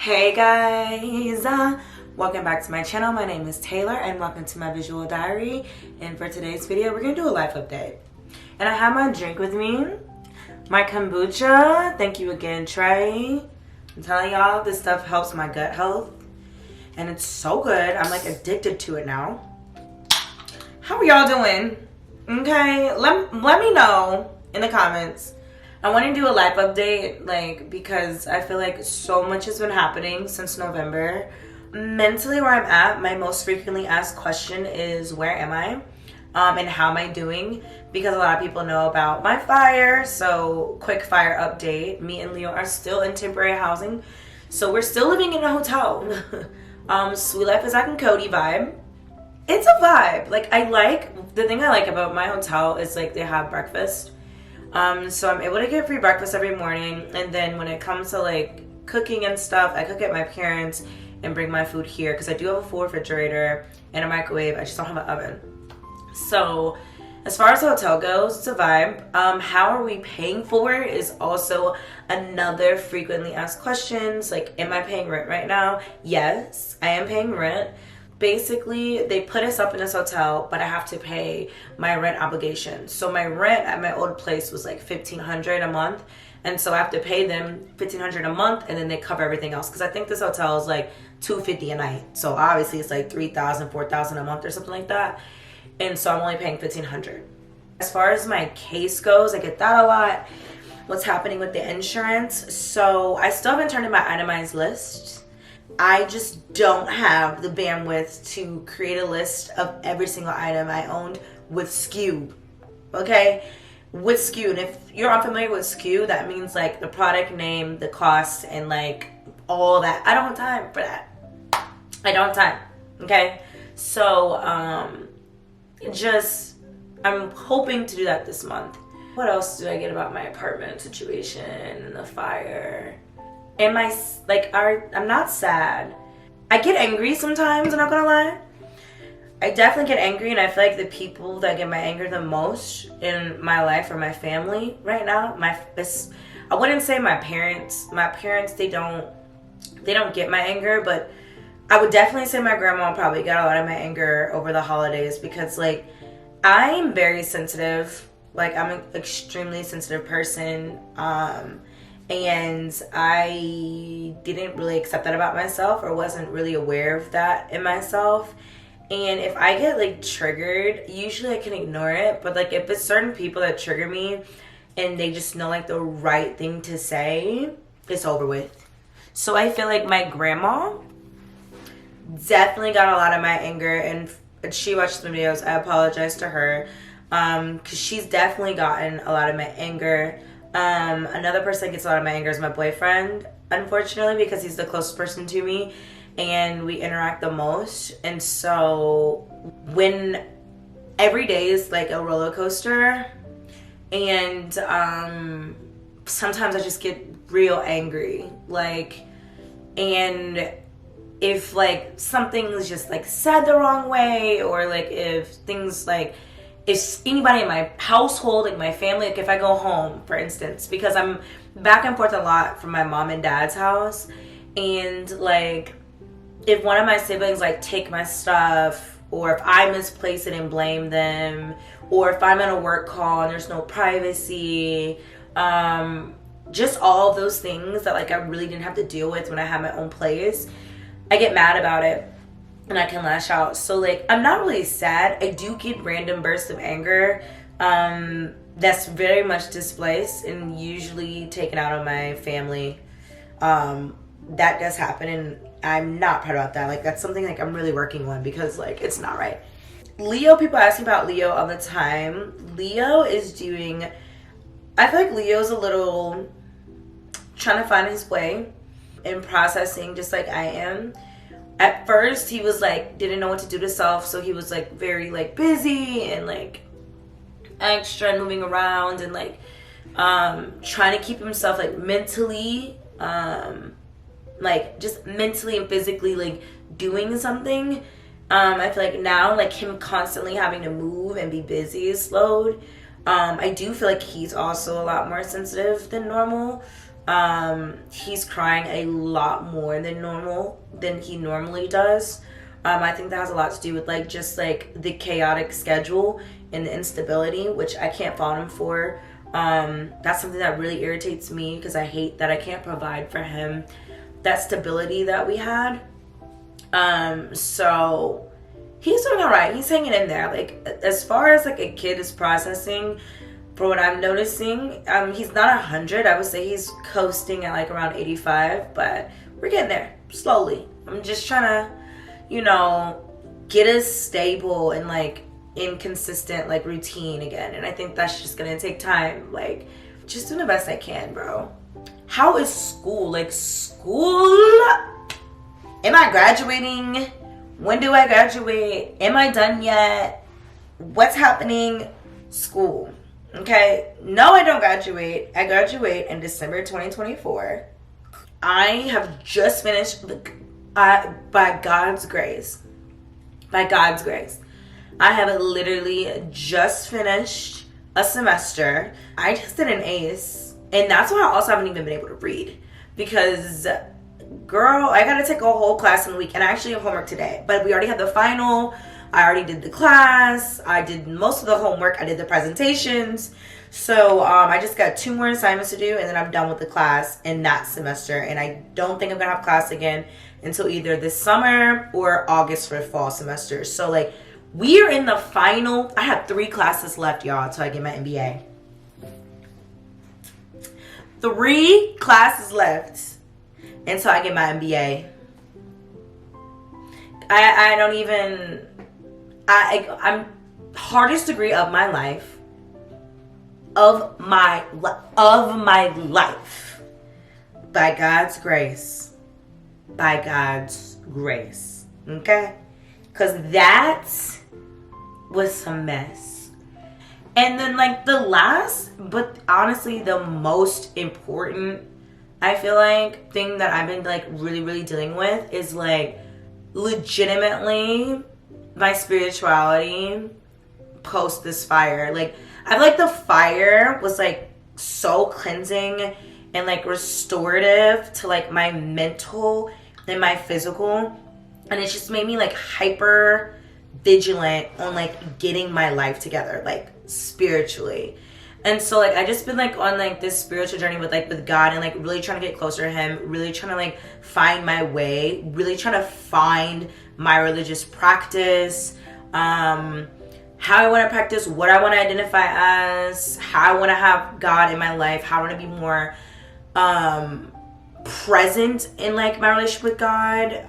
Hey guys, welcome back to my channel. My name is Taylor and welcome to my visual diary. And for today's video, we're gonna do a life update. And I have my drink with me, my kombucha. Thank you again, Trey. I'm telling y'all, this stuff helps my gut health and it's so good. I'm like addicted to it now. How are y'all doing? Okay, let me know in the comments. I want to do a life update, because I feel like so much has been happening since November. Mentally, where I'm at, my most frequently asked question is, where am I? And how am I doing? Because a lot of people know about my fire. So, quick fire update. Me and Leo are still in temporary housing. So, we're still living in a hotel. Sweet Life is Zach and Cody vibe. It's a vibe. The thing I like about my hotel is, they have breakfast. So I'm able to get free breakfast every morning, and then when it comes to cooking and stuff, I cook at my parents and bring my food here because I do have a full refrigerator and a microwave. I just don't have an oven. So as far as the hotel goes, it's a vibe. How are we paying for it is also another frequently asked questions. Am I paying rent right now? Yes, I am paying rent. Basically, they put us up in this hotel, but I have to pay my rent obligation. So my rent at my old place was $1,500 a month, and so I have to pay them $1,500 a month, and then they cover everything else. Because I think this hotel is $250 a night, so obviously it's $3,000, $4,000 a month or something like that. And so I'm only paying $1,500. As far as my case goes, I get that a lot. What's happening with the insurance? So I still haven't turned in my itemized list. I just don't have the bandwidth to create a list of every single item I owned with soooo. Okay? With soooo. And if you're unfamiliar with soooo, that means the product name, the cost, and all that. I don't have time for that. I don't have time. Okay? So, I'm hoping to do that this month. What else do I get about my apartment situation and the fire? Am I, I'm not sad. I get angry sometimes, I'm not gonna lie. I definitely get angry, and I feel like the people that get my anger the most in my life are my family right now. I wouldn't say my parents. My parents, they don't get my anger, but I would definitely say my grandma probably got a lot of my anger over the holidays because, I'm very sensitive. I'm an extremely sensitive person. And I didn't really accept that about myself, or wasn't really aware of that in myself. And if I get triggered, usually I can ignore it. But if it's certain people that trigger me and they just know the right thing to say, it's over with. So I feel like my grandma definitely got a lot of my anger, and she watched the videos. I apologize to her because she's definitely gotten a lot of my anger. Another person that gets a lot of my anger is my boyfriend, unfortunately, because he's the closest person to me and we interact the most. And so when every day is a roller coaster, and sometimes I just get real angry, and if something is just said the wrong way, or if things if anybody in my household, my family, if I go home, for instance, because I'm back and forth a lot from my mom and dad's house, and if one of my siblings take my stuff, or if I misplace it and blame them, or if I'm in a work call and there's no privacy, just all of those things that I really didn't have to deal with when I had my own place, I get mad about it. And I can lash out. So I'm not really sad. I do get random bursts of anger that's very much displaced and usually taken out on my family. That does happen, and I'm not proud about that. That's something I'm really working on, because it's not right. Leo, people ask me about Leo all the time. Leo is doing, I feel like Leo's a little trying to find his way in processing, just like I am. At first, he was didn't know what to do to self, so he was very busy and extra and moving around and trying to keep himself mentally, just mentally and physically doing something. I feel now him constantly having to move and be busy is slowed. I do feel he's also a lot more sensitive than normal. He's crying a lot more than he normally does. I think that has a lot to do with like just like the chaotic schedule and the instability, which I can't fault him for. That's something that really irritates me because I hate that I can't provide for him that stability that we had. So he's doing all right. He's hanging in there. Like as far as like a kid is processing, for what I'm noticing, he's not 100. I would say he's coasting at like around 85, but we're getting there slowly. I'm just trying to, get us stable and like inconsistent like routine again. And I think that's just gonna take time. Like, just doing the best I can, bro. How is school? Like school? Am I graduating? When do I graduate? Am I done yet? What's happening? School. Okay, no, I don't graduate. I graduate in December 2024. I have just finished, by God's grace, I have literally just finished a semester. I just did an ACE, and that's why I also haven't even been able to read, because girl, I gotta take a whole class in a week, and I actually have homework today, but we already had the final. I already did the class. I did most of the homework. I did the presentations. So I just got 2 more assignments to do, and then I'm done with the class in that semester. And I don't think I'm going to have class again until either this summer or August for fall semester. So, like, we are in the final. I have 3 classes left, y'all, until I get my MBA. 3 classes left until I get my MBA. I don't even... I'm hardest degree of my life, by God's grace, okay? Because that was some mess. And then like the last, but honestly the most important, I feel like, thing that I've been like really dealing with is like legitimately my spirituality post this fire. Like, I feel like the fire was like so cleansing and like restorative to like my mental and my physical, and it just made me like hyper vigilant on like getting my life together, like spiritually. And so like I just been like on like this spiritual journey with God, and like really trying to get closer to him, really trying to like find my way, really trying to find my religious practice, how I want to practice, what I want to identify as, how I want to have God in my life, how I want to be more present in like my relationship with God,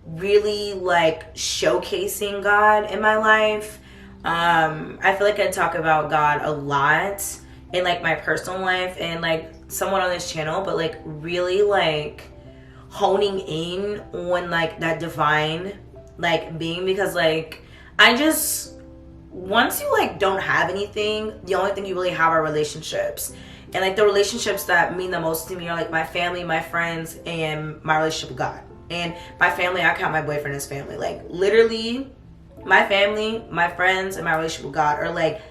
really like showcasing God in my life. I feel like I talk about God a lot in like my personal life and like somewhat on this channel, but like really like honing in on like that divine like being, because like I just, once you like don't have anything, the only thing you really have are relationships. And like the relationships that mean the most to me are like my family, my friends, and my relationship with God. And my family, I count my boyfriend as family. Like literally my family, my friends, and my relationship with God are like,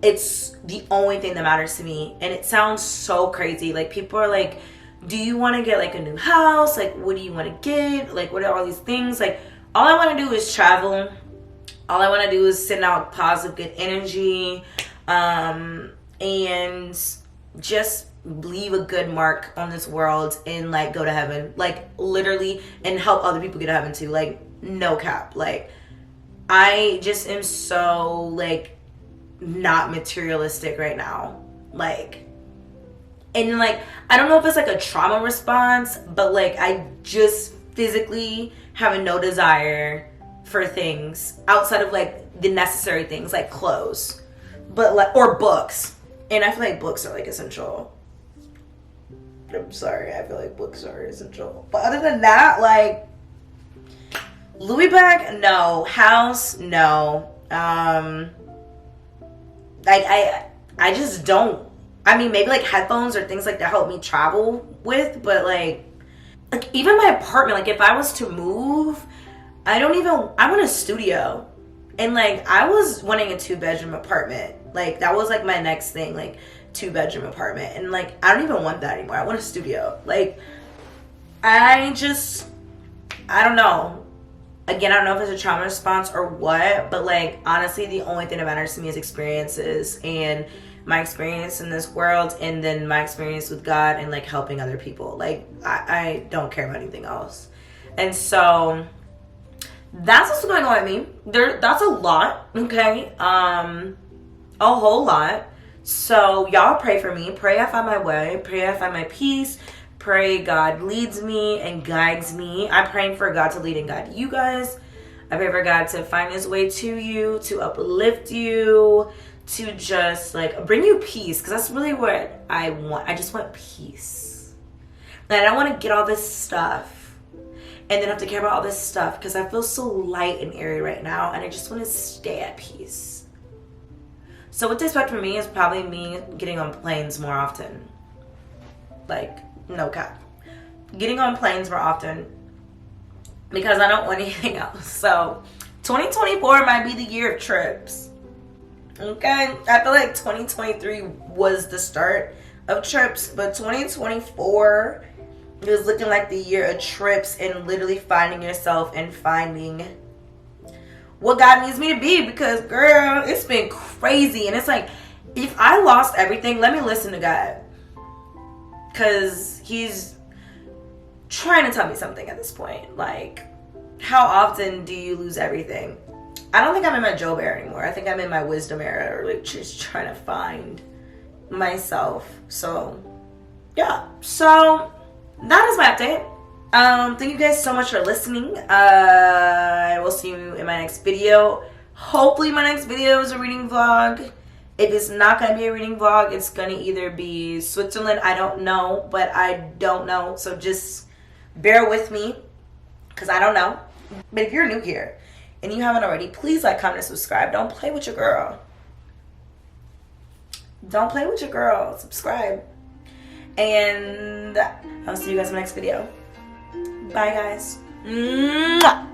it's the only thing that matters to me. And it sounds so crazy. Like people are like, do you want to get like a new house? Like what do you want to get? Like what are all these things? Like all I want to do is travel. All I want to do is send out positive, good energy, and just leave a good mark on this world and like go to heaven, like literally, and help other people get to heaven too. Like no cap. Like I just am so like not materialistic right now. Like, and like I don't know if it's like a trauma response, but like I just physically have no desire for things outside of like the necessary things like clothes, but like, or books. And I feel like books are like essential. I'm sorry, I feel like books are essential. But other than that, like Louis bag, no. House, no. Like I just don't. I mean, maybe like headphones or things like that help me travel with, but like even my apartment, like if I was to move, I want a studio. And like I was wanting a 2-bedroom apartment. Like that was like my next thing. Like 2-bedroom apartment, and like I don't even want that anymore. I want a studio. Like I don't know. Again, I don't know if it's a trauma response or what, but like honestly, the only thing that matters to me is experiences and my experience in this world, and then my experience with God and like helping other people. Like I don't care about anything else. And so that's what's going on with me. That's a lot, okay? A whole lot. So y'all pray for me. Pray I find my way. Pray I find my peace. Pray God leads me and guides me. I'm praying for God to lead and guide you guys. I pray for God to find his way to you, to uplift you, to just like bring you peace, because that's really what I want. I just want peace. And I don't want to get all this stuff and then have to care about all this stuff, because I feel so light and airy right now, and I just want to stay at peace. So what to expect from me is probably me getting on planes more often. Like, no cap. Getting on planes more often, because I don't want anything else. So 2024 might be the year of trips. Okay? I feel like 2023 was the start of trips, but 2024 is looking like the year of trips and literally finding yourself and finding what God needs me to be, because girl, it's been crazy. And it's like, if I lost everything, let me listen to God, because he's trying to tell me something at this point. Like, how often do you lose everything? I don't think I'm in my Job era anymore. I think I'm in my wisdom era, or like just trying to find myself. So yeah, so that is my update. Thank you guys so much for listening. I will see you in my next video. Hopefully my next video is a reading vlog. If it's not going to be a reading vlog, it's going to either be Switzerland. I don't know, but I don't know. So just bear with me, because I don't know. But if you're new here and you haven't already, please like, comment, and subscribe. Don't play with your girl. Don't play with your girl. Subscribe. And I'll see you guys in the next video. Bye, guys. Mwah!